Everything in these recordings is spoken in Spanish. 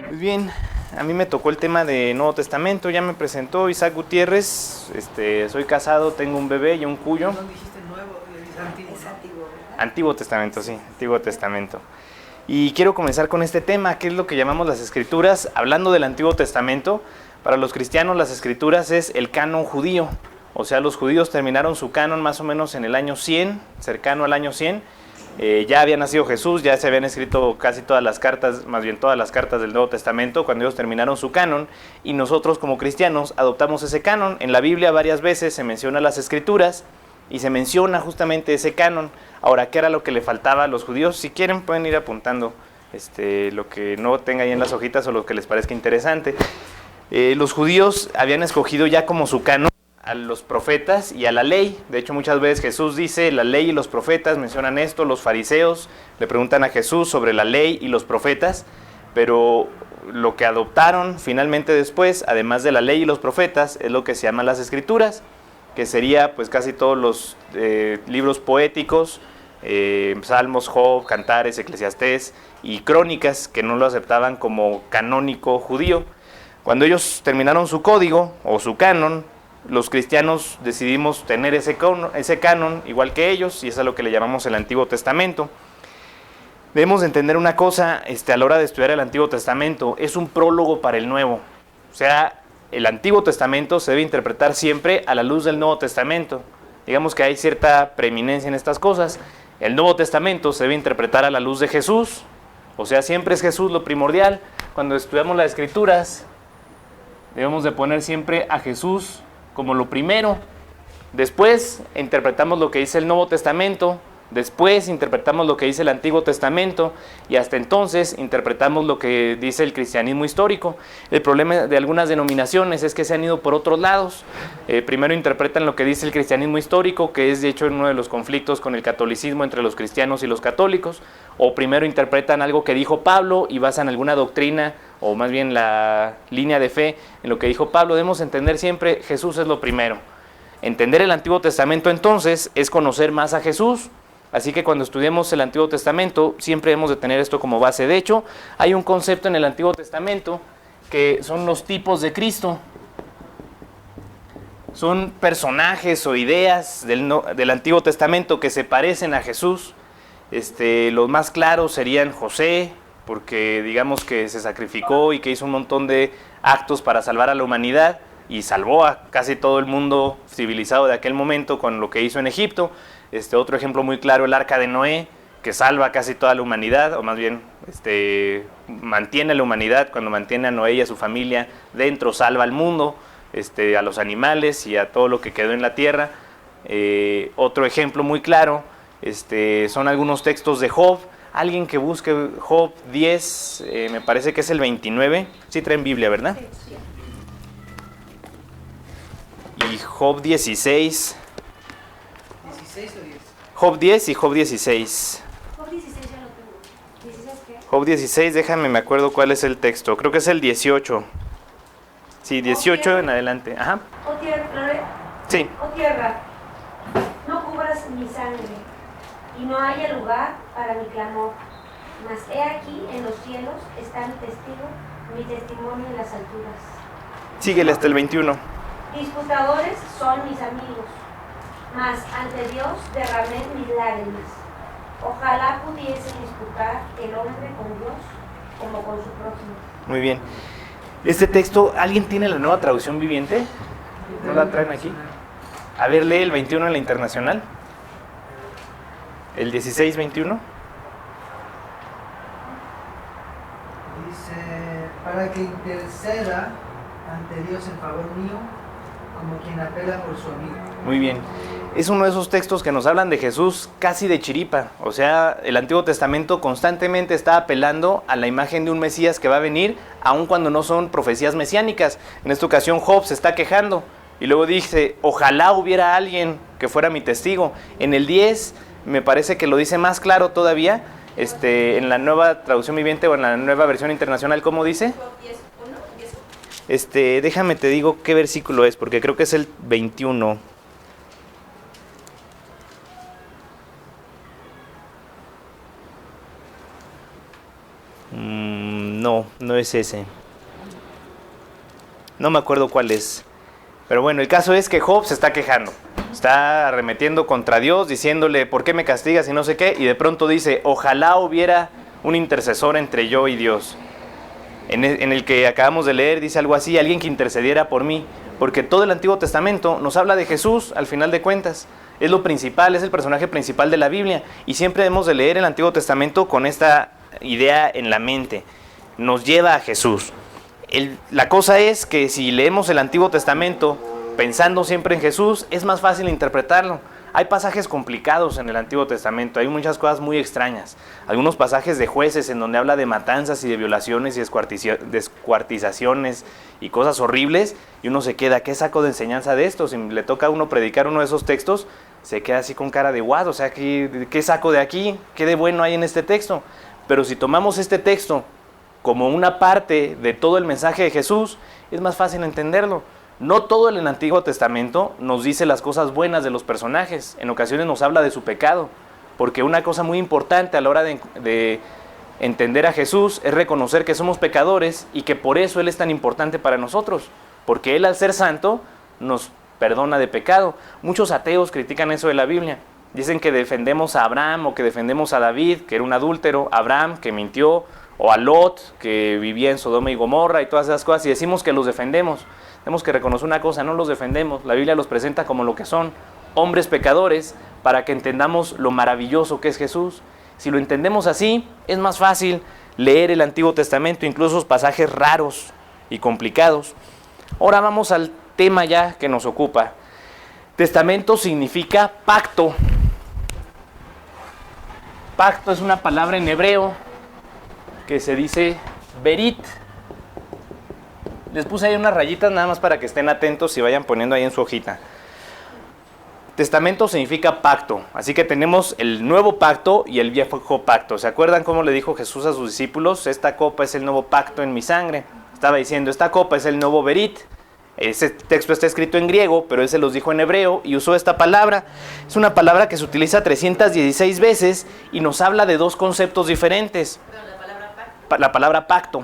Muy bien, a mí me tocó el tema de Nuevo Testamento, ya me presentó Isaac Gutiérrez, soy casado, tengo un bebé y un cuyo. No dijiste nuevo, es antiguo. Es antiguo, ¿verdad? Antiguo Testamento, sí, Antiguo Testamento. Y quiero comenzar con este tema, que es lo que llamamos las Escrituras. Hablando del Antiguo Testamento, para los cristianos las Escrituras es el canon judío. O sea, los judíos terminaron su canon más o menos en el año 100, cercano al año 100. Ya había nacido Jesús, ya se habían escrito casi todas las cartas, más bien todas las cartas del Nuevo Testamento, cuando ellos terminaron su canon, y nosotros como cristianos adoptamos ese canon. En la Biblia varias veces se menciona las Escrituras, y se menciona justamente ese canon. Ahora, ¿qué era lo que le faltaba a los judíos? Si quieren pueden ir apuntando lo que no tenga ahí en las hojitas o lo que les parezca interesante. Los judíos habían escogido ya como su canon a los profetas y a la ley. De hecho, muchas veces Jesús dice, la ley y los profetas mencionan esto. Los fariseos le preguntan a Jesús sobre la ley y los profetas, pero lo que adoptaron finalmente después, además de la ley y los profetas, es lo que se llama las Escrituras, que sería pues casi todos los libros poéticos, Salmos, Job, Cantares, Eclesiastés y Crónicas, que no lo aceptaban como canónico judío. Cuando ellos terminaron su código o su canon, los cristianos decidimos tener ese canon igual que ellos, y eso es lo que le llamamos el Antiguo Testamento. Debemos entender una cosa a la hora de estudiar el Antiguo Testamento: es un prólogo para el Nuevo. O sea, el Antiguo Testamento se debe interpretar siempre a la luz del Nuevo Testamento. Digamos que hay cierta preeminencia en estas cosas. El Nuevo Testamento se debe interpretar a la luz de Jesús. O sea, siempre es Jesús lo primordial. Cuando estudiamos las Escrituras, debemos de poner siempre a Jesús como lo primero. Después interpretamos lo que dice el Nuevo Testamento. Después interpretamos lo que dice el Antiguo Testamento, y hasta entonces interpretamos lo que dice el cristianismo histórico. El problema de algunas denominaciones es que se han ido por otros lados. Primero interpretan lo que dice el cristianismo histórico, que es de hecho uno de los conflictos con el catolicismo entre los cristianos y los católicos, o primero interpretan algo que dijo Pablo y basan alguna doctrina, o más bien la línea de fe, en lo que dijo Pablo. Debemos entender siempre, Jesús es lo primero. Entender el Antiguo Testamento entonces es conocer más a Jesús. Así que cuando estudiemos el Antiguo Testamento siempre debemos de tener esto como base. De hecho, hay un concepto en el Antiguo Testamento que son los tipos de Cristo. Son personajes o ideas del Antiguo Testamento que se parecen a Jesús. Los más claros serían José, porque digamos que se sacrificó y que hizo un montón de actos para salvar a la humanidad, y salvó a casi todo el mundo civilizado de aquel momento con lo que hizo en Egipto. Otro ejemplo muy claro, el Arca de Noé, que salva a casi toda la humanidad, o más bien mantiene a la humanidad. Cuando mantiene a Noé y a su familia dentro, salva al mundo, a los animales y a todo lo que quedó en la tierra. Otro ejemplo muy claro son algunos textos de Job. Alguien que busque Job 10, me parece que es el 29, sí traen Biblia, ¿verdad? Sí. Y Job 16. 16 o 10. Job 10 y Job 16. Job 16 ya lo tengo. ¿16 qué? Job 16, déjame, me acuerdo cuál es el texto. Creo que es el 18. Sí, 18 en adelante. Ajá. Oh tierra, Sí. oh tierra, no cubras mi sangre, y no haya lugar para mi clamor. Mas he aquí en los cielos está mi testimonio en las alturas. Síguele hasta el 21. Disputadores son mis amigos, mas ante Dios derramé mis lágrimas. Ojalá pudiese disputar el hombre con Dios como con su prójimo. Muy bien. Este texto, ¿alguien tiene la Nueva Traducción Viviente? ¿No la traen aquí? A ver, lee el 21 en la Internacional. El 16, 21. Dice, para que interceda ante Dios en favor mío, como quien apela por su amigo. Muy bien. Es uno de esos textos que nos hablan de Jesús casi de chiripa. O sea, el Antiguo Testamento constantemente está apelando a la imagen de un Mesías que va a venir, aun cuando no son profecías mesiánicas. En esta ocasión Job se está quejando y luego dice, ojalá hubiera alguien que fuera mi testigo. En el 10 me parece que lo dice más claro todavía, en la Nueva Traducción Viviente o en la Nueva Versión Internacional, ¿cómo dice? Déjame te digo qué versículo es, porque creo que es el 21. No, no es ese. No me acuerdo cuál es. Pero bueno, el caso es que Job se está quejando. Está arremetiendo contra Dios, diciéndole, ¿por qué me castigas y no sé qué? Y de pronto dice, ojalá hubiera un intercesor entre yo y Dios. En el que acabamos de leer dice algo así, alguien que intercediera por mí. Porque todo el Antiguo Testamento nos habla de Jesús, al final de cuentas. Es lo principal, es el personaje principal de la Biblia. Y siempre debemos de leer el Antiguo Testamento con esta idea en la mente. Nos lleva a Jesús. La cosa es que si leemos el Antiguo Testamento pensando siempre en Jesús, es más fácil interpretarlo. Hay pasajes complicados en el Antiguo Testamento, hay muchas cosas muy extrañas. Algunos pasajes de Jueces en donde habla de matanzas y de violaciones y descuartizaciones y cosas horribles, y uno se queda, ¿qué saco de enseñanza de esto? Si le toca a uno predicar uno de esos textos, se queda así con cara de guau, o sea, ¿qué saco de aquí? ¿Qué de bueno hay en este texto? Pero si tomamos este texto como una parte de todo el mensaje de Jesús, es más fácil entenderlo. No todo el Antiguo Testamento nos dice las cosas buenas de los personajes, en ocasiones nos habla de su pecado, porque una cosa muy importante a la hora de entender a Jesús es reconocer que somos pecadores y que por eso Él es tan importante para nosotros, porque Él al ser santo nos perdona de pecado. Muchos ateos critican eso de la Biblia, dicen que defendemos a Abraham o que defendemos a David, que era un adúltero, Abraham que mintió, o a Lot, que vivía en Sodoma y Gomorra y todas esas cosas, y decimos que los defendemos. Tenemos que reconocer una cosa, no los defendemos, la Biblia los presenta como lo que son, hombres pecadores, para que entendamos lo maravilloso que es Jesús. Si lo entendemos así, es más fácil leer el Antiguo Testamento, incluso esos pasajes raros y complicados. Ahora vamos al tema ya que nos ocupa. Testamento significa pacto. Pacto es una palabra en hebreo que se dice berit. Les puse ahí unas rayitas nada más para que estén atentos y vayan poniendo ahí en su hojita. Testamento significa pacto, así que tenemos el nuevo pacto y el viejo pacto. ¿Se acuerdan cómo le dijo Jesús a sus discípulos? Esta copa es el nuevo pacto en mi sangre. Estaba diciendo, esta copa es el nuevo berit. Ese texto está escrito en griego, pero él se los dijo en hebreo y usó esta palabra. Es una palabra que se utiliza 316 veces y nos habla de dos conceptos diferentes. La palabra pacto.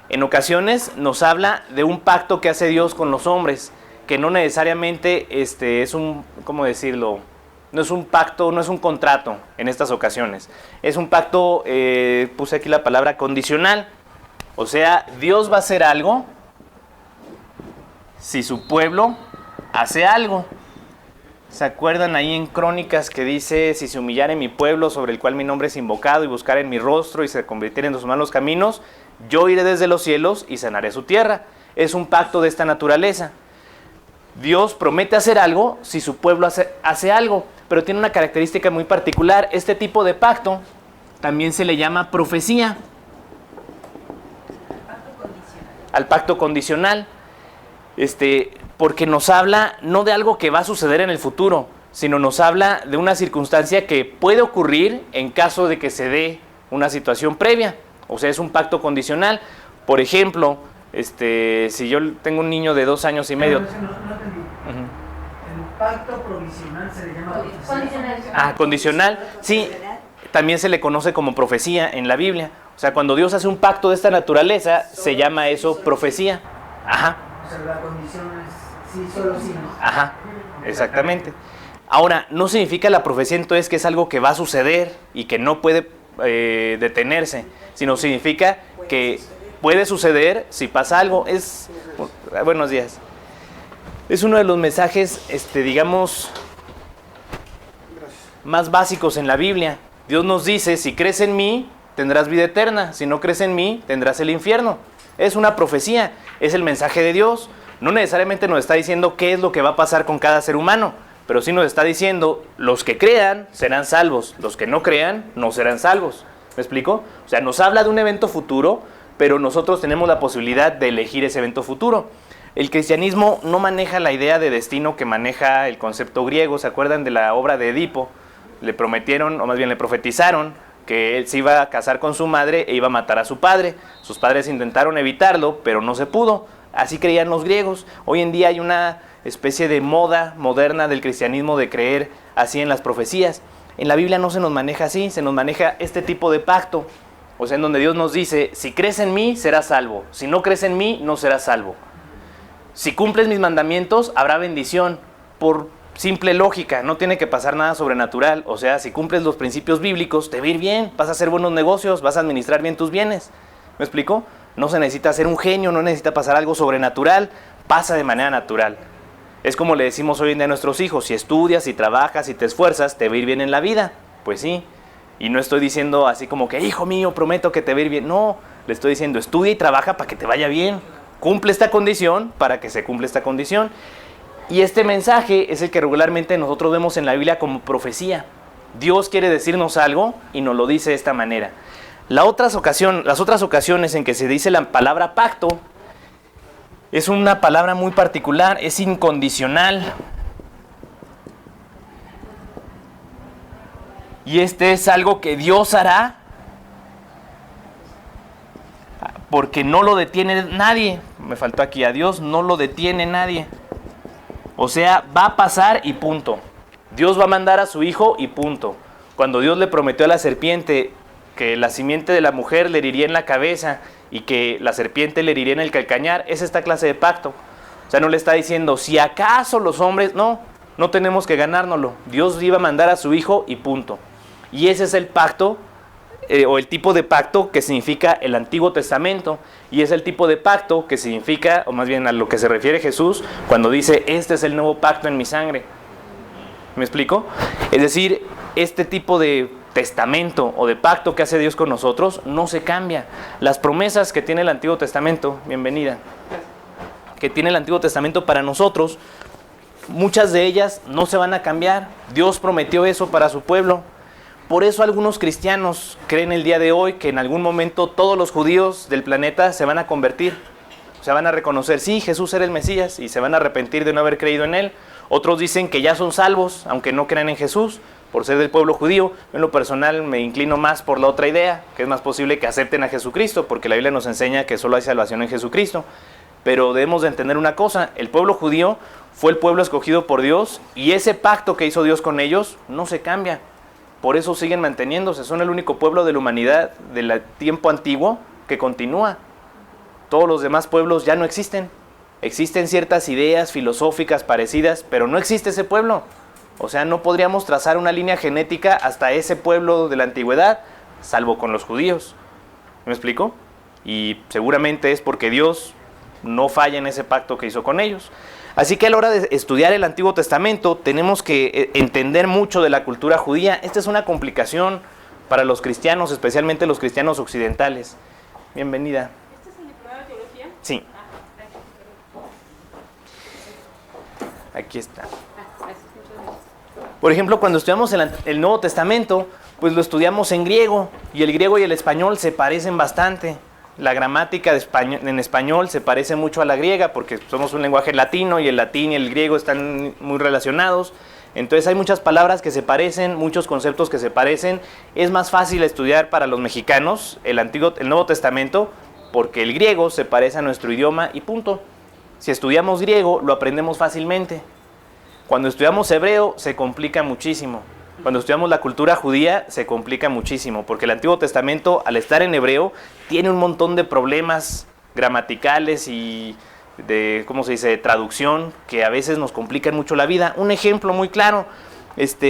En ocasiones nos habla de un pacto que hace Dios con los hombres, que no necesariamente es un, ¿cómo decirlo? No es un pacto, no es un contrato en estas ocasiones. Es un pacto, puse aquí la palabra condicional. O sea, Dios va a hacer algo si su pueblo hace algo. ¿Se acuerdan ahí en Crónicas que dice, si se humillare mi pueblo sobre el cual mi nombre es invocado y buscar en mi rostro y se convirtiere en sus malos caminos, yo iré desde los cielos y sanaré su tierra? Es un pacto de esta naturaleza. Dios promete hacer algo si su pueblo hace algo, pero tiene una característica muy particular. Este tipo de pacto también se le llama profecía. Al pacto condicional. Porque nos habla no de algo que va a suceder en el futuro, sino nos habla de una circunstancia que puede ocurrir en caso de que se dé una situación previa. O sea, es un pacto condicional. Por ejemplo, si yo tengo un niño de 2 años y medio... No entendí. El pacto provisional se le llama Condicional. Condicional, sí, también se le conoce como profecía en la Biblia. O sea, cuando Dios hace un pacto de esta naturaleza, se llama eso profecía. Ajá. O sea, la condición es sí, solo sí, ¿no? Ajá, exactamente. Ahora, no significa la profecía entonces que es algo que va a suceder y que no puede detenerse, sino significa que puede suceder si pasa algo. Buenos días. Es uno de los mensajes, digamos, más básicos en la Biblia. Dios nos dice, si crees en mí, tendrás vida eterna. Si no crees en mí, tendrás el infierno. Es una profecía, es el mensaje de Dios. No necesariamente nos está diciendo qué es lo que va a pasar con cada ser humano, pero sí nos está diciendo, los que crean serán salvos, los que no crean no serán salvos. ¿Me explico? O sea, nos habla de un evento futuro, pero nosotros tenemos la posibilidad de elegir ese evento futuro. El cristianismo no maneja la idea de destino que maneja el concepto griego. ¿Se acuerdan de la obra de Edipo? Le prometieron, o más bien le profetizaron, que él se iba a casar con su madre e iba a matar a su padre. Sus padres intentaron evitarlo, pero no se pudo. Así creían los griegos. Hoy en día hay una especie de moda moderna del cristianismo de creer así en las profecías. En la Biblia no se nos maneja así, se nos maneja este tipo de pacto. O sea, en donde Dios nos dice, si crees en mí, serás salvo. Si no crees en mí, no serás salvo. Si cumples mis mandamientos, habrá bendición. Por simple lógica, no tiene que pasar nada sobrenatural. O sea, si cumples los principios bíblicos, te va a ir bien, vas a hacer buenos negocios, vas a administrar bien tus bienes. ¿Me explico? No se necesita ser un genio, no necesita pasar algo sobrenatural, pasa de manera natural. Es como le decimos hoy en día a nuestros hijos, si estudias, si trabajas, si te esfuerzas, te va a ir bien en la vida. Pues sí. Y no estoy diciendo así como que, hijo mío, prometo que te va a ir bien. No, le estoy diciendo, estudia y trabaja para que te vaya bien. Cumple esta condición para que se cumpla esta condición. Y este mensaje es el que regularmente nosotros vemos en la Biblia como profecía. Dios quiere decirnos algo y nos lo dice de esta manera. Las otras ocasiones en que se dice la palabra pacto, es una palabra muy particular, es incondicional. Y este es algo que Dios hará porque no lo detiene nadie. Me faltó aquí, a Dios no lo detiene nadie. O sea, va a pasar y punto. Dios va a mandar a su hijo y punto. Cuando Dios le prometió a la serpiente que la simiente de la mujer le heriría en la cabeza y que la serpiente le heriría en el calcañar, es esta clase de pacto. O sea, no le está diciendo, si acaso los hombres, no tenemos que ganárnoslo. Dios iba a mandar a su hijo y punto. Y ese es el pacto, o el tipo de pacto que significa el Antiguo Testamento, y es el tipo de pacto que significa, o más bien a lo que se refiere Jesús, cuando dice, este es el nuevo pacto en mi sangre. ¿Me explico? Es decir, este tipo de testamento o de pacto que hace Dios con nosotros no se cambia. Las promesas que tiene el Antiguo Testamento, bienvenida, que tiene el Antiguo Testamento para nosotros, muchas de ellas no se van a cambiar. Dios prometió eso para su pueblo. Por eso algunos cristianos creen el día de hoy que en algún momento todos los judíos del planeta se van a convertir. Se van a reconocer, sí, Jesús era el Mesías, y se van a arrepentir de no haber creído en él. Otros dicen que ya son salvos, aunque no crean en Jesús, por ser del pueblo judío. En lo personal me inclino más por la otra idea, que es más posible que acepten a Jesucristo, porque la Biblia nos enseña que solo hay salvación en Jesucristo. Pero debemos de entender una cosa, el pueblo judío fue el pueblo escogido por Dios, y ese pacto que hizo Dios con ellos no se cambia. Por eso siguen manteniéndose, son el único pueblo de la humanidad del tiempo antiguo que continúa. Todos los demás pueblos ya no existen. Existen ciertas ideas filosóficas parecidas, pero no existe ese pueblo. O sea, no podríamos trazar una línea genética hasta ese pueblo de la antigüedad, salvo con los judíos. ¿Me explico? Y seguramente es porque Dios no falla en ese pacto que hizo con ellos. Así que a la hora de estudiar el Antiguo Testamento tenemos que entender mucho de la cultura judía. Esta es una complicación para los cristianos, especialmente los cristianos occidentales. Bienvenida. ¿Este es el diplomado de teología? Sí. Aquí está. Por ejemplo, cuando estudiamos el Nuevo Testamento, pues lo estudiamos en griego, y el griego y el español se parecen bastante. La gramática en español se parece mucho a la griega porque somos un lenguaje latino y el latín y el griego están muy relacionados. Entonces hay muchas palabras que se parecen, muchos conceptos que se parecen. Es más fácil estudiar para los mexicanos el Nuevo Testamento porque el griego se parece a nuestro idioma y punto. Si estudiamos griego lo aprendemos fácilmente. Cuando estudiamos hebreo se complica muchísimo. Cuando estudiamos la cultura judía se complica muchísimo, porque el Antiguo Testamento, al estar en hebreo, tiene un montón de problemas gramaticales y de, ¿cómo se dice?, de traducción, que a veces nos complican mucho la vida. Un ejemplo muy claro,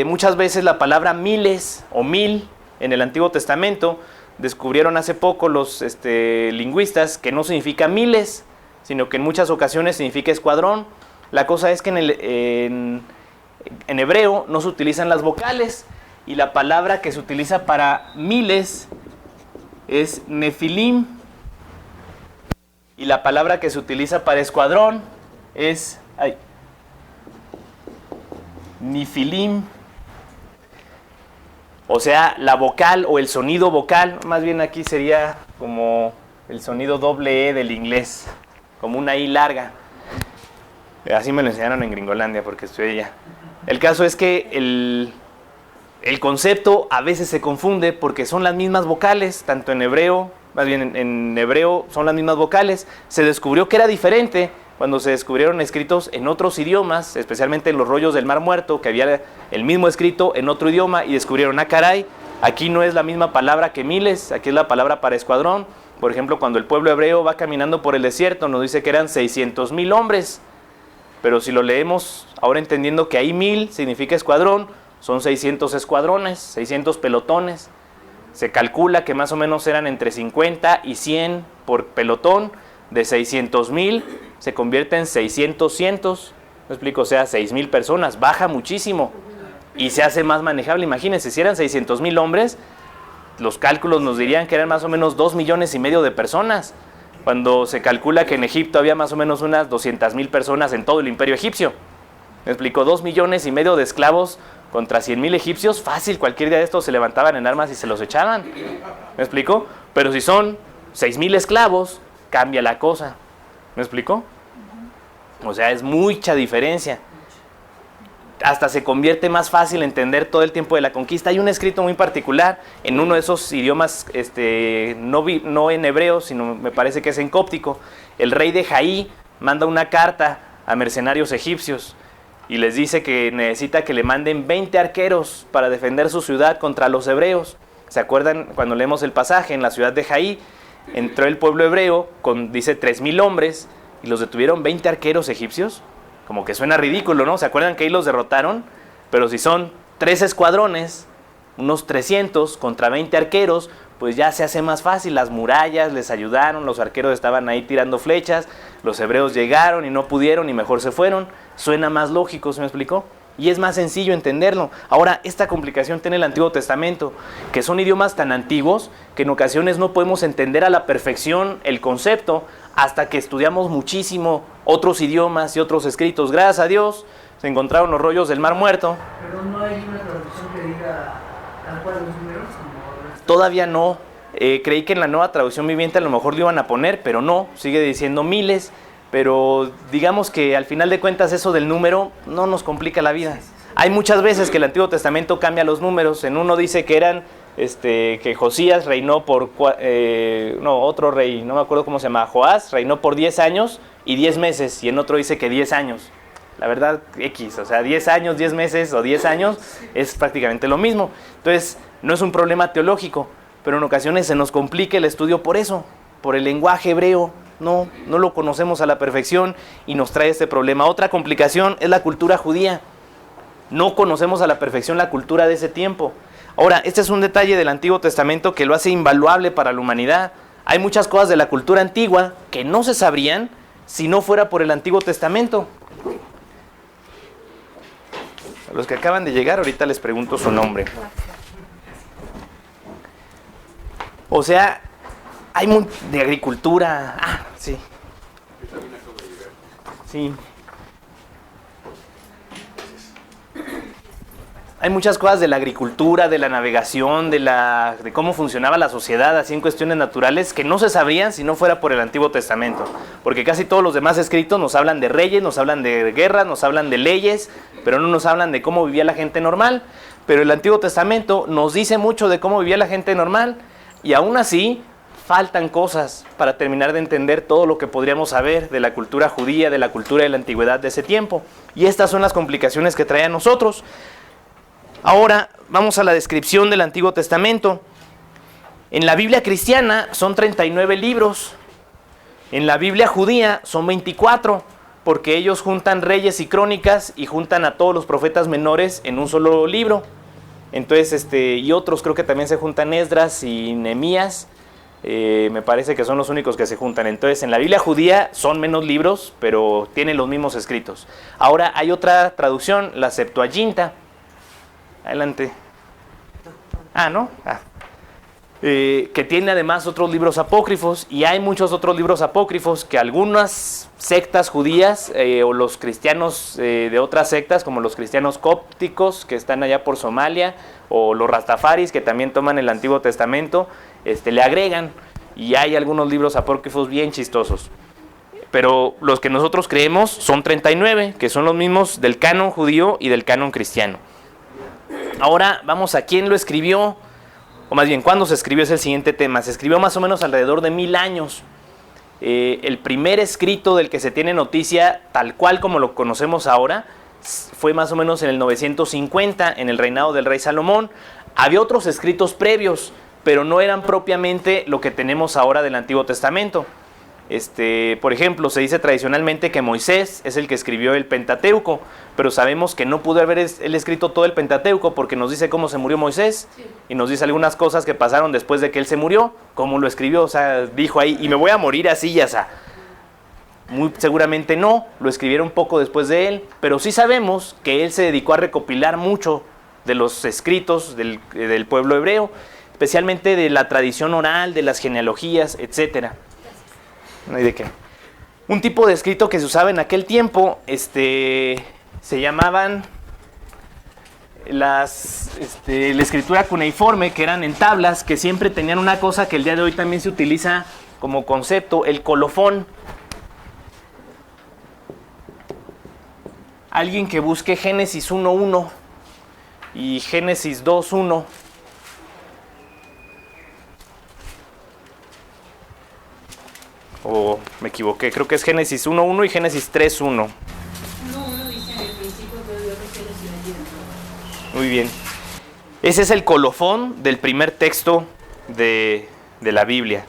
muchas veces la palabra miles o mil en el Antiguo Testamento, descubrieron hace poco los lingüistas que no significa miles, sino que en muchas ocasiones significa escuadrón. La cosa es que en hebreo no se utilizan las vocales y la palabra que se utiliza para miles es nefilim y la palabra que se utiliza para escuadrón es nifilim. O sea, la vocal o el sonido vocal, más bien aquí sería como el sonido doble E del inglés, como una I larga. Así me lo enseñaron en Gringolandia porque estoy allá. El caso es que el concepto a veces se confunde porque son las mismas vocales, tanto en hebreo, más bien en hebreo son las mismas vocales. Se descubrió que era diferente cuando se descubrieron escritos en otros idiomas, especialmente en los rollos del Mar Muerto, que había el mismo escrito en otro idioma y descubrieron, caray, Aquí no es la misma palabra que miles, aquí es la palabra para escuadrón. Por ejemplo, cuando el pueblo hebreo va caminando por el desierto, nos dice que eran 600,000 hombres. Pero si lo leemos ahora entendiendo que ahí 1000 significa escuadrón, son 600 escuadrones, 600 pelotones. Se calcula que más o menos eran entre 50 y 100 por pelotón. De 600,000 se convierte en 600 cientos. ¿Me explico? O sea, 6,000 personas. Baja muchísimo y se hace más manejable. Imagínense, si eran 600,000 hombres, los cálculos nos dirían que eran más o menos 2,5 millones de personas. Cuando se calcula que en Egipto había más o menos unas 200,000 personas en todo el imperio egipcio. Me explico, 2,5 millones de esclavos contra 100,000 egipcios, fácil, cualquier día de estos se levantaban en armas y se los echaban. ¿Me explico? Pero si son 6,000 esclavos, cambia la cosa. ¿Me explico? O sea, es mucha diferencia. Hasta se convierte más fácil entender todo el tiempo de la conquista. Hay un escrito muy particular en uno de esos idiomas, no en hebreo, sino me parece que es en cóptico. El rey de Jaí manda una carta a mercenarios egipcios y les dice que necesita que le manden 20 arqueros para defender su ciudad contra los hebreos. ¿Se acuerdan cuando leemos el pasaje? En la ciudad de Jaí entró el pueblo hebreo con, dice, 3,000 hombres y los detuvieron 20 arqueros egipcios. Como que suena ridículo, ¿no? ¿Se acuerdan que ahí los derrotaron? Pero si son 3 escuadrones, unos 300 contra 20 arqueros, pues ya se hace más fácil. Las murallas les ayudaron, los arqueros estaban ahí tirando flechas, los hebreos llegaron y no pudieron y mejor se fueron. Suena más lógico, ¿se me explicó? Y es más sencillo entenderlo. Ahora, esta complicación tiene el Antiguo Testamento, que son idiomas tan antiguos que en ocasiones no podemos entender a la perfección el concepto hasta que estudiamos muchísimo otros idiomas y otros escritos. Gracias a Dios se encontraron los rollos del Mar Muerto. Pero no hay una traducción que diga tal cual los números. Todavía no. Creí que en la Nueva Traducción Viviente a lo mejor lo iban a poner, pero no, sigue diciendo miles. Pero digamos que al final de cuentas eso del número no nos complica la vida. Hay muchas veces que el Antiguo Testamento cambia los números. En uno dice que eran, que Josías reinó por, otro rey, no me acuerdo cómo se llama, Joás, reinó por 10 años y 10 meses. Y en otro dice que 10 años. La verdad, X, o sea, 10 años, 10 meses o 10 años es prácticamente lo mismo. Entonces, no es un problema teológico, pero en ocasiones se nos complica el estudio por eso, por el lenguaje hebreo. No lo conocemos a la perfección y nos trae este problema. Otra complicación es la cultura judía. No conocemos a la perfección la cultura de ese tiempo. Ahora, este es un detalle del Antiguo Testamento que lo hace invaluable para la humanidad. Hay muchas cosas de la cultura antigua que no se sabrían si no fuera por el Antiguo Testamento. A los que acaban de llegar, ahorita les pregunto su nombre. O sea, hay de agricultura. Sí. Sí. Hay muchas cosas de la agricultura, de la navegación, de cómo funcionaba la sociedad, así en cuestiones naturales, que no se sabrían si no fuera por el Antiguo Testamento. Porque casi todos los demás escritos nos hablan de reyes, nos hablan de guerras, nos hablan de leyes, pero no nos hablan de cómo vivía la gente normal. Pero el Antiguo Testamento nos dice mucho de cómo vivía la gente normal, y aún así faltan cosas para terminar de entender todo lo que podríamos saber de la cultura judía, de la cultura de la antigüedad de ese tiempo. Y estas son las complicaciones que trae a nosotros. Ahora vamos a la descripción del Antiguo Testamento. En la Biblia cristiana son 39 libros. En la Biblia judía son 24, porque ellos juntan Reyes y Crónicas y juntan a todos los profetas menores en un solo libro. Entonces, y otros creo que también se juntan Esdras y Nehemías. Me parece que son los únicos que se juntan. Entonces, en la Biblia judía son menos libros, pero tienen los mismos escritos. Ahora hay otra traducción, la Septuaginta. Adelante. ¿No? Que tiene además otros libros apócrifos, y hay muchos otros libros apócrifos que algunas sectas judías o los cristianos de otras sectas, como los cristianos cópticos que están allá por Somalia, o los rastafaris que también toman el Antiguo Testamento, le agregan, y hay algunos libros apócrifos bien chistosos. Pero los que nosotros creemos son 39, que son los mismos del canon judío y del canon cristiano. Ahora vamos a quién lo escribió, o más bien, ¿cuándo se escribió? Es el siguiente tema. Se escribió más o menos alrededor de 1000 años. El primer escrito del que se tiene noticia, tal cual como lo conocemos ahora, fue más o menos en el 950, en el reinado del rey Salomón. Había otros escritos previos, pero no eran propiamente lo que tenemos ahora del Antiguo Testamento. Por ejemplo, se dice tradicionalmente que Moisés es el que escribió el Pentateuco, pero sabemos que no pudo haber él escrito todo el Pentateuco porque nos dice cómo se murió Moisés, sí, y nos dice algunas cosas que pasaron después de que él se murió, cómo lo escribió, o sea, dijo ahí, y me voy a morir así, ya sea. Muy seguramente no, lo escribieron poco después de él, pero sí sabemos que él se dedicó a recopilar mucho de los escritos del pueblo hebreo, especialmente de la tradición oral, de las genealogías, etcétera. No hay de qué. Un tipo de escrito que se usaba en aquel tiempo, se llamaban la escritura cuneiforme, que eran en tablas, que siempre tenían una cosa que el día de hoy también se utiliza como concepto, el colofón. Alguien que busque Génesis 1.1 y Génesis 2.1. O me equivoqué, creo que es Génesis 1.1 y Génesis 3.1. 1.1 dice: en el principio creó Dios los cielos y la tierra. Muy bien. Ese es el colofón del primer texto de la Biblia.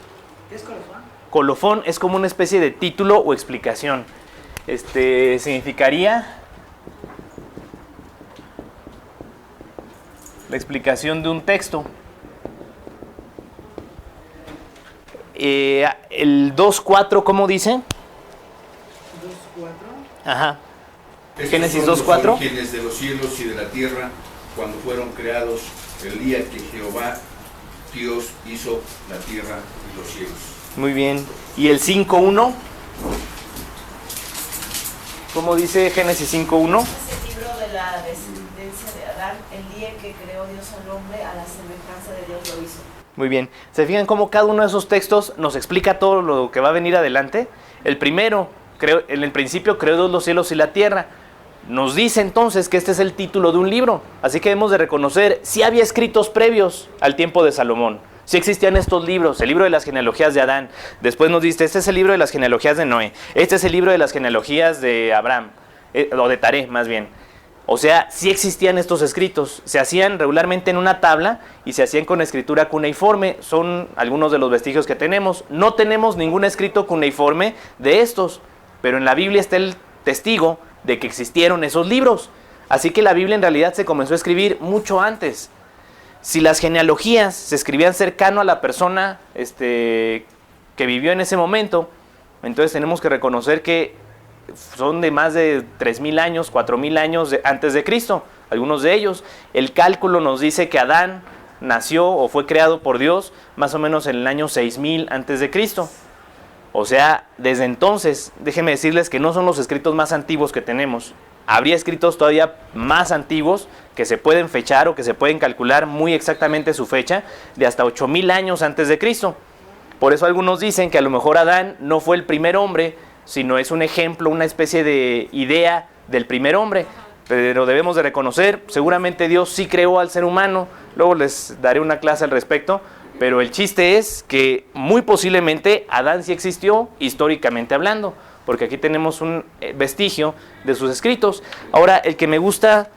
¿Qué es colofón? Colofón es como una especie de título o explicación. Significaría la explicación de un texto. El 2.4, ¿cómo dice? 2.4. Ajá. Génesis Génesis 2.4. 2.4. Orígenes de los cielos y de la tierra, cuando fueron creados el día que Jehová Dios hizo la tierra y los cielos. Muy bien. ¿Y el 5.1? ¿Cómo dice Génesis 5.1? Es el libro de la descendencia de Adán, el día que creó Dios al hombre, a la semejanza de Dios lo hizo. Muy bien. ¿Se fijan cómo cada uno de esos textos nos explica todo lo que va a venir adelante? El primero, en el principio creó Dios los cielos y la tierra. Nos dice entonces que este es el título de un libro. Así que debemos de reconocer si había escritos previos al tiempo de Salomón. Si existían estos libros, el libro de las genealogías de Adán. Después nos dice, este es el libro de las genealogías de Noé. Este es el libro de las genealogías de Abraham, o de Taré más bien. O sea, sí existían estos escritos, se hacían regularmente en una tabla y se hacían con escritura cuneiforme, son algunos de los vestigios que tenemos. No tenemos ningún escrito cuneiforme de estos, pero en la Biblia está el testigo de que existieron esos libros. Así que la Biblia en realidad se comenzó a escribir mucho antes. Si las genealogías se escribían cercano a la persona que vivió en ese momento, entonces tenemos que reconocer que son de más de 3.000 años, 4.000 años antes de Cristo, algunos de ellos. El cálculo nos dice que Adán nació o fue creado por Dios más o menos en el año 6.000 antes de Cristo. O sea, desde entonces, déjenme decirles que no son los escritos más antiguos que tenemos. Habría escritos todavía más antiguos que se pueden fechar o que se pueden calcular muy exactamente su fecha, de hasta 8.000 años antes de Cristo. Por eso algunos dicen que a lo mejor Adán no fue el primer hombre, sino es un ejemplo, una especie de idea del primer hombre. Pero debemos de reconocer, seguramente Dios sí creó al ser humano, luego les daré una clase al respecto, pero el chiste es que muy posiblemente Adán sí existió históricamente hablando, porque aquí tenemos un vestigio de sus escritos. Ahora, el que me gusta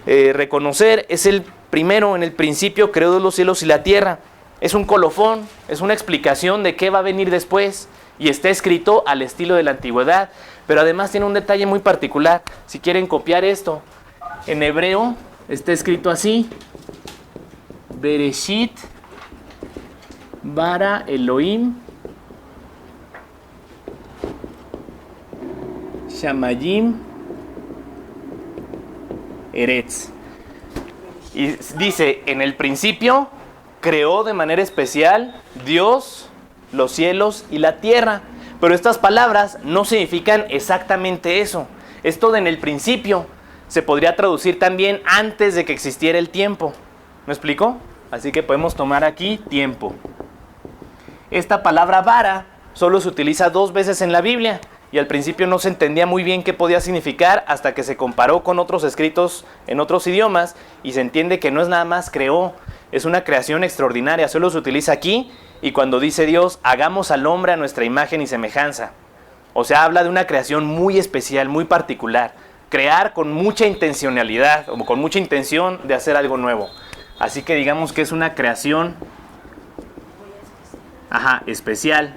reconocer es el primero: en el principio creó Dios los cielos y la tierra. Es un colofón, es una explicación de qué va a venir después. Y está escrito al estilo de la antigüedad, pero además tiene un detalle muy particular. Si quieren copiar esto, en hebreo está escrito así: Bereshit bara Elohim Shamayim Eretz. Y dice, en el principio creó de manera especial Dios los cielos y la tierra. Pero estas palabras no significan exactamente eso. Esto de en el principio se podría traducir también antes de que existiera el tiempo. ¿Me explico? Así que podemos tomar aquí tiempo. Esta palabra vara solo se utiliza 2 veces en la Biblia, y al principio no se entendía muy bien qué podía significar hasta que se comparó con otros escritos en otros idiomas y se entiende que no es nada más creó, es una creación extraordinaria. Solo se utiliza aquí y cuando dice Dios, hagamos al hombre a nuestra imagen y semejanza. O sea, habla de una creación muy especial, muy particular. Crear con mucha intencionalidad, o con mucha intención de hacer algo nuevo. Así que digamos que es una creación especial.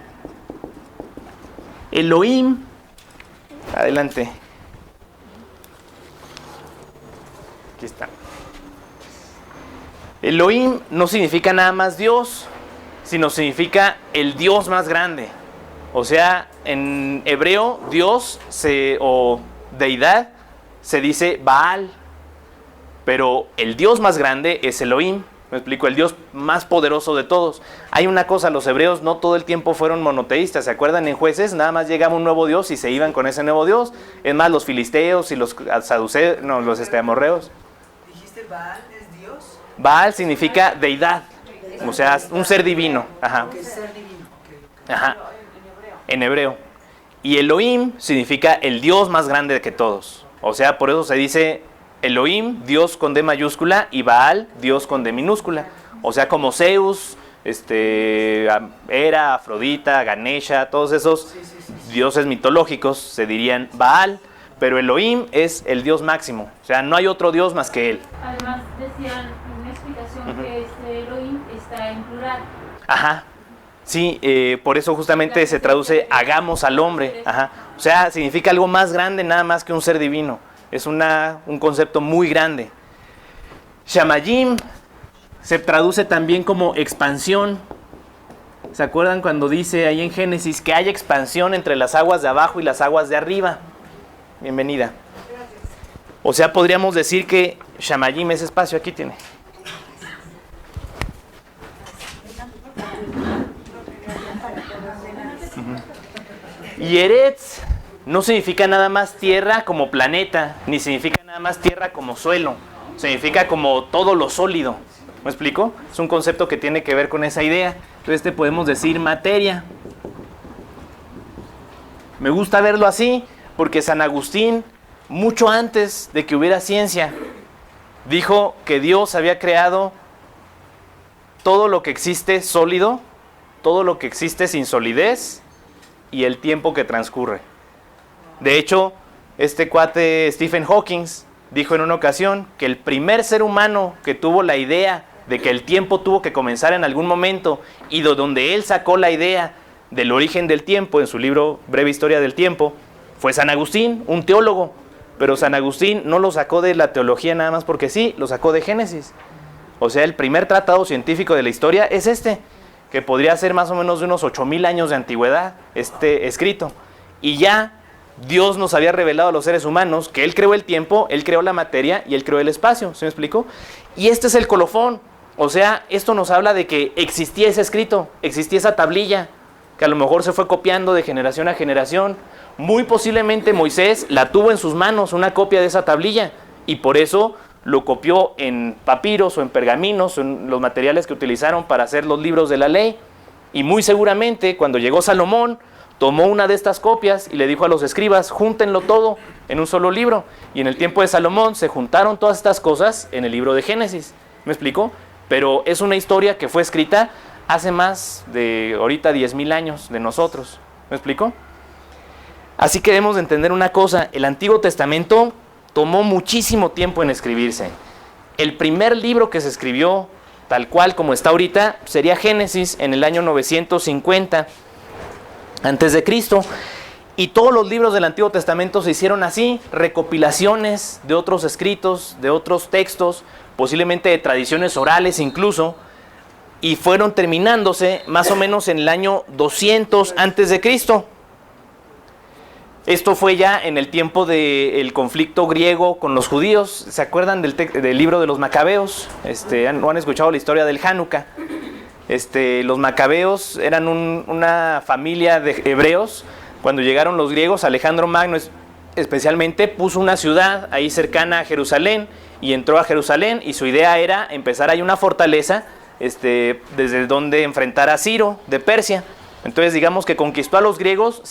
Elohim, adelante. Aquí está. Elohim no significa nada más Dios, sino significa el Dios más grande. O sea, en hebreo, Dios o deidad se dice Baal, pero el Dios más grande es Elohim. Me explico, el Dios más poderoso de todos. Hay una cosa, los hebreos no todo el tiempo fueron monoteístas. ¿Se acuerdan en Jueces? Nada más llegaba un nuevo Dios y se iban con ese nuevo Dios. Es más, los filisteos y los saduceos, no, los amorreos. ¿Dijiste Baal es Dios? Baal significa deidad, o sea, un ser divino. Que es ser divino. En hebreo. Y Elohim significa el Dios más grande que todos. O sea, por eso se dice Elohim, Dios con D mayúscula, y Baal, Dios con D minúscula. O sea, como Zeus, Hera, Afrodita, Ganesha, todos esos dioses mitológicos se dirían Baal, pero Elohim es el Dios máximo. O sea, no hay otro Dios más que él. Además decían una explicación que este Elohim está en plural. Sí, por eso justamente se traduce hagamos al hombre. O sea, significa algo más grande nada más que un ser divino. Es un concepto muy grande. Shamayim se traduce también como expansión. ¿Se acuerdan cuando dice ahí en Génesis que hay expansión entre las aguas de abajo y las aguas de arriba? Bienvenida. O sea, podríamos decir que Shamayim es espacio. Aquí tiene. Y Eretz no significa nada más tierra como planeta, ni significa nada más tierra como suelo. Significa como todo lo sólido. ¿Me explico? Es un concepto que tiene que ver con esa idea. Entonces podemos decir materia. Me gusta verlo así porque San Agustín, mucho antes de que hubiera ciencia, dijo que Dios había creado todo lo que existe sólido, todo lo que existe sin solidez y el tiempo que transcurre. De hecho, este cuate Stephen Hawking dijo en una ocasión que el primer ser humano que tuvo la idea de que el tiempo tuvo que comenzar en algún momento y de donde él sacó la idea del origen del tiempo en su libro Breve Historia del Tiempo fue San Agustín, un teólogo. Pero San Agustín no lo sacó de la teología nada más porque sí, lo sacó de Génesis. O sea, el primer tratado científico de la historia es que podría ser más o menos de unos 8,000 años de antigüedad, escrito. Y ya Dios nos había revelado a los seres humanos que Él creó el tiempo, Él creó la materia y Él creó el espacio. ¿Se me explicó? Y este es el colofón. O sea, esto nos habla de que existía ese escrito, existía esa tablilla, que a lo mejor se fue copiando de generación a generación. Muy posiblemente Moisés la tuvo en sus manos, una copia de esa tablilla, y por eso lo copió en papiros o en pergaminos, o en los materiales que utilizaron para hacer los libros de la ley. Y muy seguramente cuando llegó Salomón, tomó una de estas copias y le dijo a los escribas, júntenlo todo en un solo libro. Y en el tiempo de Salomón se juntaron todas estas cosas en el libro de Génesis. ¿Me explico? Pero es una historia que fue escrita hace más de ahorita 10,000 años de nosotros. ¿Me explico? Así que debemos de entender una cosa, el Antiguo Testamento tomó muchísimo tiempo en escribirse. El primer libro que se escribió, tal cual como está ahorita, sería Génesis en el año 950 antes de Cristo. Y todos los libros del Antiguo Testamento se hicieron así, recopilaciones de otros escritos, de otros textos, posiblemente de tradiciones orales incluso, y fueron terminándose más o menos en el año 200 antes de Cristo. Esto fue ya en el tiempo del conflicto griego con los judíos. ¿Se acuerdan del libro de los Macabeos? ¿No han escuchado la historia del Hanukkah? Los Macabeos eran una familia de hebreos. Cuando llegaron los griegos, Alejandro Magno especialmente puso una ciudad ahí cercana a Jerusalén y entró a Jerusalén, y su idea era empezar ahí una fortaleza desde donde enfrentar a Ciro de Persia. Entonces digamos que conquistó a los griegos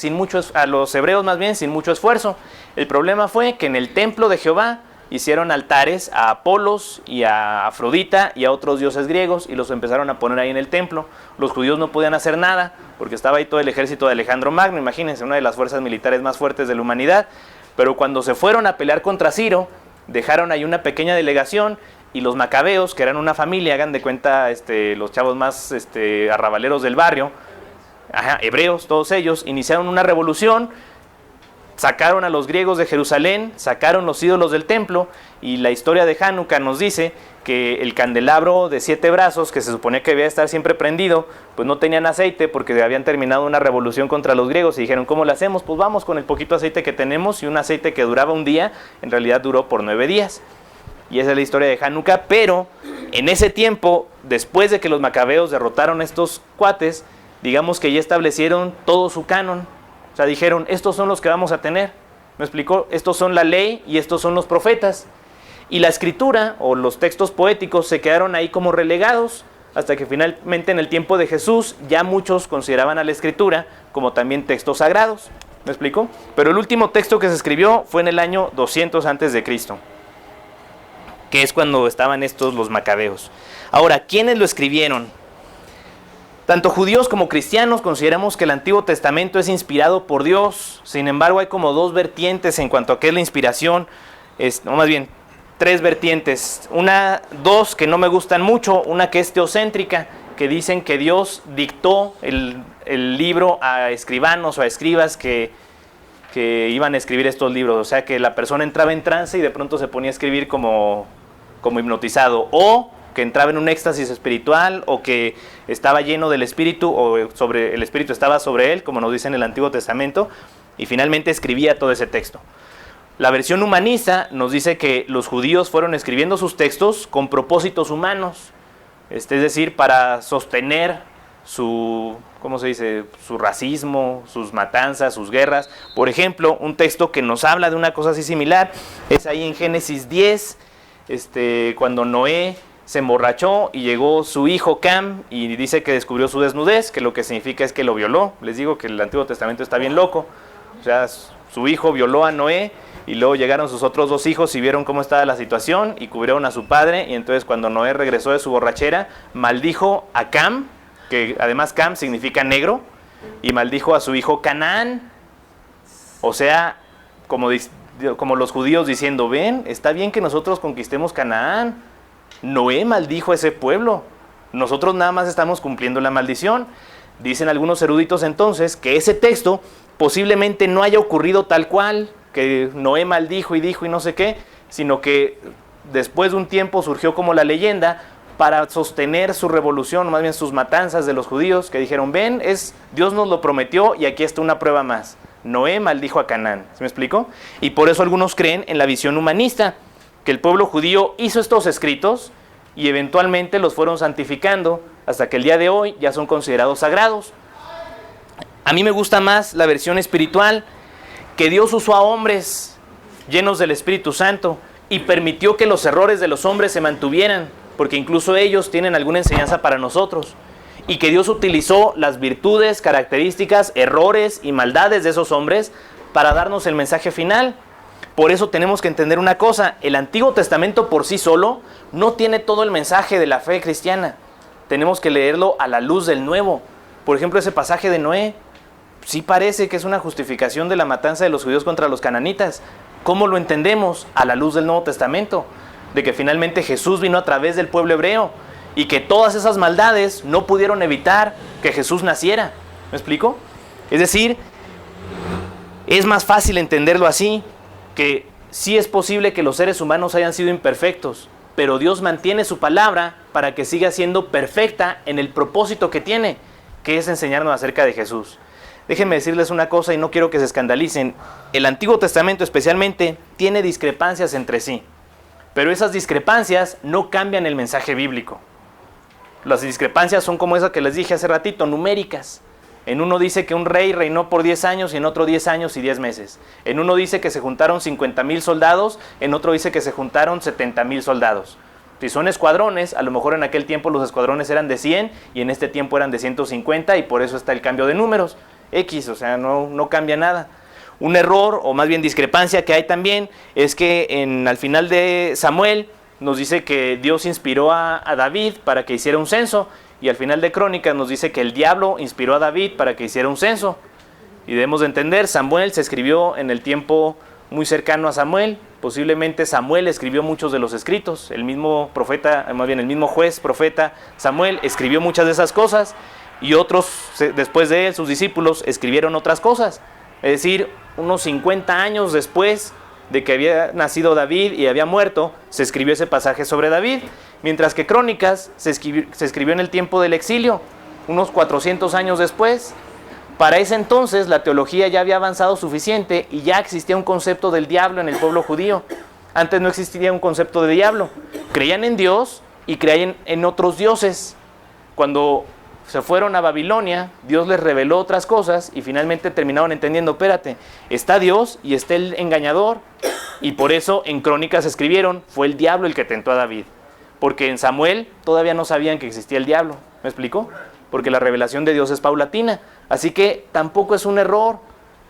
a los hebreos más bien sin mucho esfuerzo. El problema fue que en el templo de Jehová hicieron altares a Apolos y a Afrodita y a otros dioses griegos y los empezaron a poner ahí en el templo. Los judíos no podían hacer nada porque estaba ahí todo el ejército de Alejandro Magno, imagínense, una de las fuerzas militares más fuertes de la humanidad. Pero cuando se fueron a pelear contra Ciro, dejaron ahí una pequeña delegación y los macabeos, que eran una familia, hagan de cuenta los chavos más arrabaleros del barrio, hebreos, todos ellos, iniciaron una revolución, sacaron a los griegos de Jerusalén, sacaron los ídolos del templo, y la historia de Hanukkah nos dice que el candelabro de 7 brazos, que se suponía que debía estar siempre prendido, pues no tenían aceite porque habían terminado una revolución contra los griegos y dijeron, ¿cómo lo hacemos? Pues vamos con el poquito aceite que tenemos, y un aceite que duraba un día, en realidad duró por 9 días. Y esa es la historia de Hanukkah, pero en ese tiempo, después de que los macabeos derrotaron a estos cuates, digamos que ya establecieron todo su canon. O sea, dijeron, estos son los que vamos a tener. ¿Me explicó? Estos son la ley y estos son los profetas. Y la escritura o los textos poéticos se quedaron ahí como relegados, hasta que finalmente en el tiempo de Jesús ya muchos consideraban a la escritura como también textos sagrados. ¿Me explicó? Pero el último texto que se escribió fue en el año 200 antes de Cristo, que es cuando estaban los macabeos. Ahora, ¿quiénes lo escribieron? Tanto judíos como cristianos consideramos que el Antiguo Testamento es inspirado por Dios. Sin embargo, hay como 2 vertientes en cuanto a qué es la inspiración, no, más bien 3 vertientes. Dos que no me gustan mucho, una que es teocéntrica, que dicen que Dios dictó el libro a escribanos o a escribas que iban a escribir estos libros. O sea, que la persona entraba en trance y de pronto se ponía a escribir como hipnotizado, o que entraba en un éxtasis espiritual, o que estaba lleno del Espíritu, o el Espíritu estaba sobre él, como nos dice en el Antiguo Testamento, y finalmente escribía todo ese texto. La versión humanista nos dice que los judíos fueron escribiendo sus textos con propósitos humanos, es decir, para sostener su racismo, sus matanzas, sus guerras. Por ejemplo, un texto que nos habla de una cosa así similar es ahí en Génesis 10, cuando Noé se emborrachó y llegó su hijo Cam y dice que descubrió su desnudez, que lo que significa es que lo violó. Les digo que el Antiguo Testamento está bien loco. O sea, su hijo violó a Noé y luego llegaron sus otros 2 hijos y vieron cómo estaba la situación y cubrieron a su padre, y entonces cuando Noé regresó de su borrachera, maldijo a Cam, que además Cam significa negro, y maldijo a su hijo Canaán. O sea, como los judíos diciendo, ven, está bien que nosotros conquistemos Canaán, Noé maldijo a ese pueblo, nosotros nada más estamos cumpliendo la maldición. Dicen algunos eruditos entonces que ese texto posiblemente no haya ocurrido tal cual, que Noé maldijo y dijo y no sé qué, sino que después de un tiempo surgió como la leyenda para sostener su revolución, más bien sus matanzas de los judíos, que dijeron, ven, Dios nos lo prometió y aquí está una prueba más. Noé maldijo a Canaán. ¿Se me explicó? Y por eso algunos creen en la visión humanista, que el pueblo judío hizo estos escritos y eventualmente los fueron santificando hasta que el día de hoy ya son considerados sagrados. A mí me gusta más la versión espiritual, que Dios usó a hombres llenos del Espíritu Santo y permitió que los errores de los hombres se mantuvieran, porque incluso ellos tienen alguna enseñanza para nosotros, y que Dios utilizó las virtudes, características, errores y maldades de esos hombres para darnos el mensaje final. Por eso tenemos que entender una cosa, el Antiguo Testamento por sí solo no tiene todo el mensaje de la fe cristiana. Tenemos que leerlo a la luz del Nuevo. Por ejemplo, ese pasaje de Noé, sí parece que es una justificación de la matanza de los judíos contra los cananitas. ¿Cómo lo entendemos? A la luz del Nuevo Testamento, de que finalmente Jesús vino a través del pueblo hebreo y que todas esas maldades no pudieron evitar que Jesús naciera. ¿Me explico? Es decir, es más fácil entenderlo así, que sí es posible que los seres humanos hayan sido imperfectos, pero Dios mantiene su palabra para que siga siendo perfecta en el propósito que tiene, que es enseñarnos acerca de Jesús. Déjenme decirles una cosa y no quiero que se escandalicen. El Antiguo Testamento especialmente tiene discrepancias entre sí, pero esas discrepancias no cambian el mensaje bíblico. Las discrepancias son como esa que les dije hace ratito, numéricas. En uno dice que un rey reinó por 10 años y en otro 10 años y 10 meses. En uno dice que se juntaron 50,000 soldados, en otro dice que se juntaron 70,000 soldados. Si son escuadrones, a lo mejor en aquel tiempo los escuadrones eran de 100 y en este tiempo eran de 150 y por eso está el cambio de números. X, o sea, no cambia nada. Un error, o más bien discrepancia que hay también, es que al final de Samuel nos dice que Dios inspiró a David para que hiciera un censo, y al final de Crónicas nos dice que el diablo inspiró a David para que hiciera un censo. Y debemos de entender, Samuel se escribió en el tiempo muy cercano a Samuel. Posiblemente Samuel escribió muchos de los escritos. El mismo profeta, más bien el mismo juez, profeta Samuel, escribió muchas de esas cosas. Y otros, después de él, sus discípulos, escribieron otras cosas. Es decir, unos 50 años después de que había nacido David y había muerto, se escribió ese pasaje sobre David. Mientras que Crónicas se escribió en el tiempo del exilio, unos 400 años después. Para ese entonces la teología ya había avanzado suficiente y ya existía un concepto del diablo en el pueblo judío. Antes no existía un concepto de diablo. Creían en Dios y creían en otros dioses. Cuando se fueron a Babilonia, Dios les reveló otras cosas y finalmente terminaron entendiendo, espérate, está Dios y está el engañador. Y por eso en Crónicas escribieron, fue el diablo el que tentó a David. Porque en Samuel todavía no sabían que existía el diablo. ¿Me explico? Porque la revelación de Dios es paulatina. Así que tampoco es un error.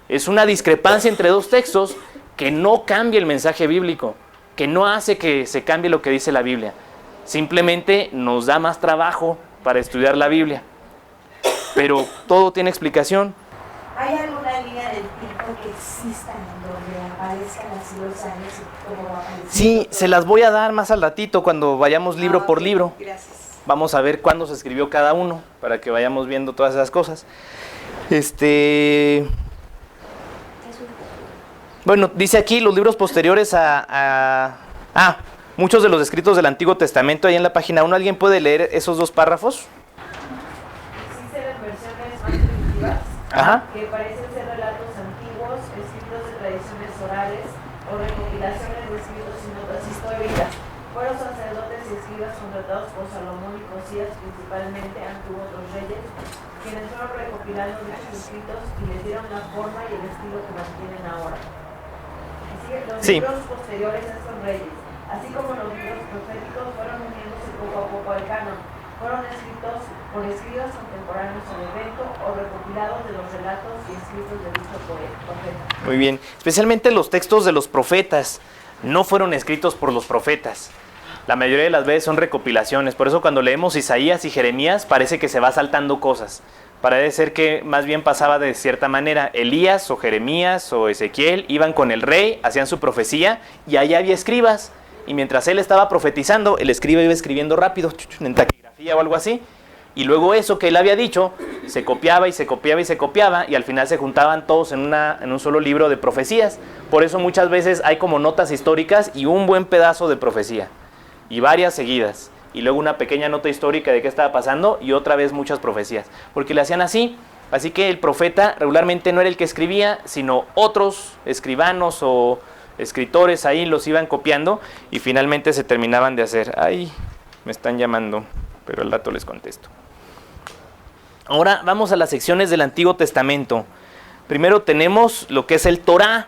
Es una discrepancia entre dos textos que no cambia el mensaje bíblico, que no hace que se cambie lo que dice la Biblia. Simplemente nos da más trabajo para estudiar la Biblia. Pero todo tiene explicación. ¿Hay alguna línea del tiempo que exista en donde aparezcan así los años y cómo va a aparecer? Sí, se las voy a dar más al ratito cuando vayamos libro por libro. Gracias. Vamos a ver cuándo se escribió cada uno, para que vayamos viendo todas esas cosas. Bueno, dice aquí los libros posteriores muchos de los escritos del Antiguo Testamento, ahí en la página 1. ¿Alguien puede leer esos dos párrafos? Existen versiones más primitivas Ajá. que parecen ser relatos antiguos, escritos de tradiciones orales o recopilaciones de escritos y notas históricas. Fueron sacerdotes y escribas contratados por Salomón y Josías principalmente, ante otros reyes, quienes fueron recopilando dichos escritos y les dieron la forma y el estilo que mantienen ahora. Así que los libros posteriores a estos reyes, así como los libros proféticos, fueron uniéndose poco a poco al canon. Fueron escritos por escribas contemporáneos al evento o recopilados de los relatos y escritos de dicho profeta. Muy bien. Especialmente los textos de los profetas no fueron escritos por los profetas. La mayoría de las veces son recopilaciones. Por eso cuando leemos Isaías y Jeremías parece que se va saltando cosas. Parece ser que más bien pasaba de cierta manera. Elías o Jeremías o Ezequiel iban con el rey, hacían su profecía y allá había escribas. Y mientras él estaba profetizando, el escriba iba escribiendo rápido, en taquigrafía o algo así. Y luego eso que él había dicho se copiaba y se copiaba y se copiaba y al final se juntaban todos en un solo libro de profecías. Por eso muchas veces hay como notas históricas y un buen pedazo de profecía. Y varias seguidas. Y luego una pequeña nota histórica de qué estaba pasando y otra vez muchas profecías. Porque le hacían así. Así que el profeta regularmente no era el que escribía, sino otros escribanos o escritores ahí los iban copiando y finalmente se terminaban de hacer. Ay, me están llamando, pero al rato les contesto. Ahora vamos a las secciones del Antiguo Testamento. Primero tenemos lo que es el Torá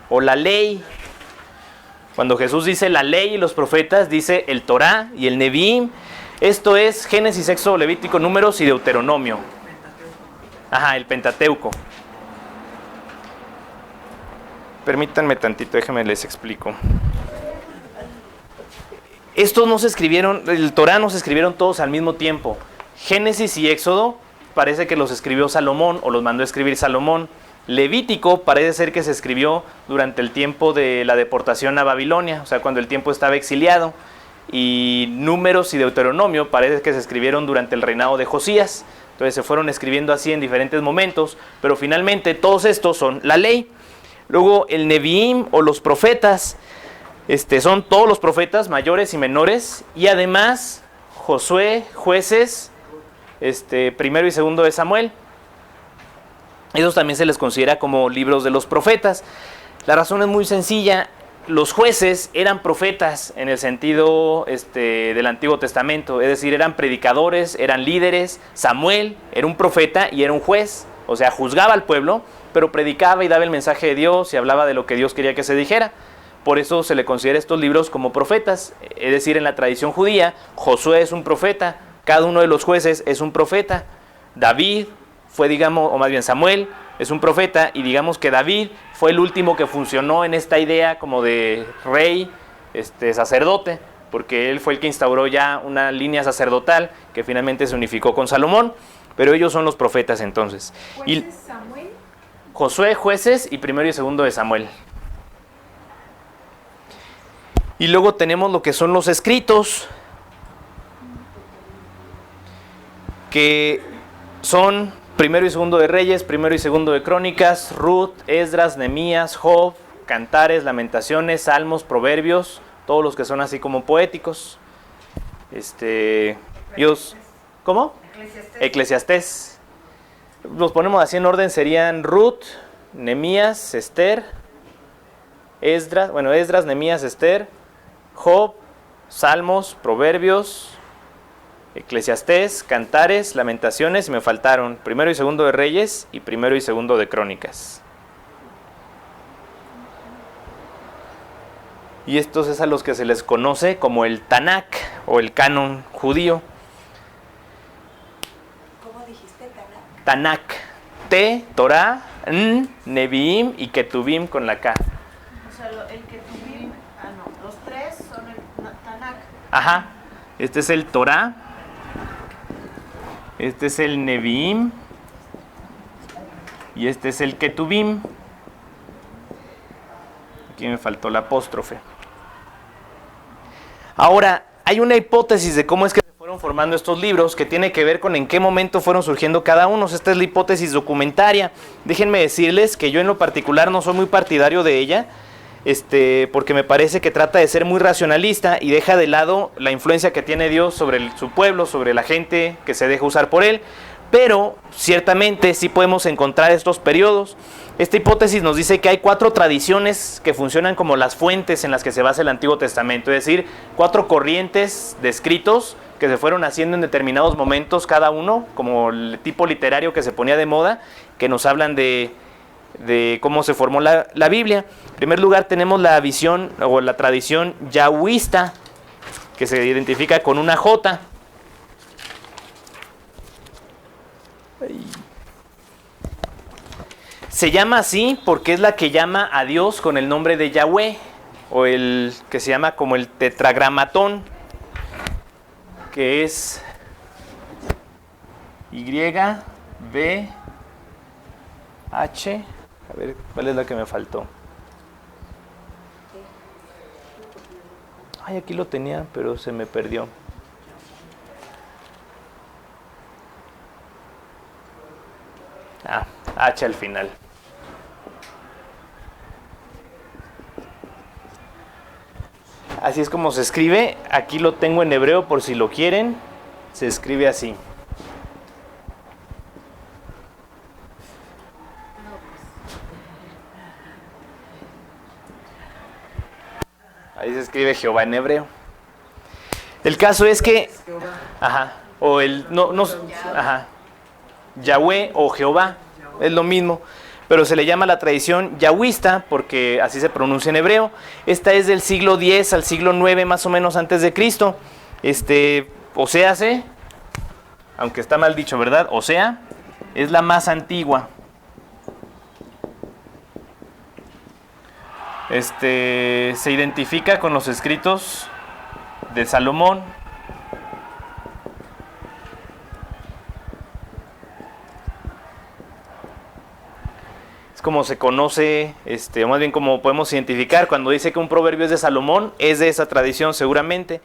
o la ley. Cuando Jesús dice la ley y los profetas, dice el Torá y el Neviim. Esto es Génesis, Éxodo, Levítico, Números y Deuteronomio. Ajá, el Pentateuco. Permítanme tantito, déjenme les explico. Estos no se escribieron, el Torá no se escribieron todos al mismo tiempo. Génesis y Éxodo parece que los escribió Salomón o los mandó a escribir Salomón. Levítico parece ser que se escribió durante el tiempo de la deportación a Babilonia, o sea, cuando el tiempo estaba exiliado. Y Números y Deuteronomio parece que se escribieron durante el reinado de Josías. Entonces se fueron escribiendo así en diferentes momentos, pero finalmente todos estos son la ley. Luego el Neviim o los profetas, son todos los profetas mayores y menores, y además Josué, Jueces, primero y segundo de Samuel. Esos también se les considera como libros de los profetas. La razón es muy sencilla. Los jueces eran profetas en el sentido del Antiguo Testamento, es decir, eran predicadores, eran líderes. Samuel era un profeta y era un juez, o sea, juzgaba al pueblo, pero predicaba y daba el mensaje de Dios y hablaba de lo que Dios quería que se dijera. Por eso se le considera estos libros como profetas, es decir, en la tradición judía, Josué es un profeta, cada uno de los jueces es un profeta. David fue, digamos, o más bien Samuel es un profeta, y digamos que David fue el último que funcionó en esta idea como de rey, sacerdote, porque él fue el que instauró ya una línea sacerdotal que finalmente se unificó con Salomón, pero ellos son los profetas entonces. ¿Jueces, Samuel? Josué, Jueces y primero y segundo de Samuel. Y luego tenemos lo que son los escritos, que son primero y segundo de Reyes, primero y segundo de Crónicas, Ruth, Esdras, Nehemías, Job, Cantares, Lamentaciones, Salmos, Proverbios, todos los que son así como poéticos. ¿Cómo? Eclesiastés. Los ponemos así en orden, serían Ruth, Nehemías, Esther, Esdras, Nehemías, Esther, Job, Salmos, Proverbios, Eclesiastés, Cantares, Lamentaciones, y me faltaron primero y segundo de Reyes y primero y segundo de Crónicas. Y estos es a los que se les conoce como el Tanakh o el canon judío. ¿Cómo dijiste Tanakh? Tanakh. T, Torah, N, Neviim y Ketuvim con la K. O sea, el Ketuvim, los tres son el Tanakh. Ajá. Este es el Torah. Este es el Neviim. Y este es el Ketuvim. Aquí me faltó la apóstrofe. Ahora, hay una hipótesis de cómo es que se fueron formando estos libros que tiene que ver con en qué momento fueron surgiendo cada uno. Esta es la hipótesis documentaria. Déjenme decirles que yo en lo particular no soy muy partidario de ella, porque me parece que trata de ser muy racionalista y deja de lado la influencia que tiene Dios sobre su pueblo, sobre la gente que se deja usar por él. Pero ciertamente sí podemos encontrar estos periodos. Esta hipótesis nos dice que hay 4 tradiciones que funcionan como las fuentes en las que se basa el Antiguo Testamento, es decir, 4 corrientes de escritos que se fueron haciendo en determinados momentos cada uno, como el tipo literario que se ponía de moda, que nos hablan de cómo se formó la Biblia. En primer lugar tenemos la visión o la tradición yahwista, que se identifica con una J. Se llama así porque es la que llama a Dios con el nombre de Yahweh, o el que se llama como el tetragramatón, que es Y, B, H. A ver, ¿cuál es la que me faltó? Ay, aquí lo tenía, pero se me perdió. H al final. Así es como se escribe. Aquí lo tengo en hebreo por si lo quieren. Se escribe así. Ahí se escribe Jehová en hebreo. El caso es que... Ajá. O el... Ajá. Yahweh o Jehová. Es lo mismo. Pero se le llama la tradición yahwista porque así se pronuncia en hebreo. Esta es del siglo X al siglo IX más o menos antes de Cristo. Oséase, aunque está mal dicho, ¿verdad? O sea, es la más antigua. Se identifica con los escritos de Salomón. Es como se conoce, o más bien como podemos identificar cuando dice que un proverbio es de Salomón, es de esa tradición seguramente.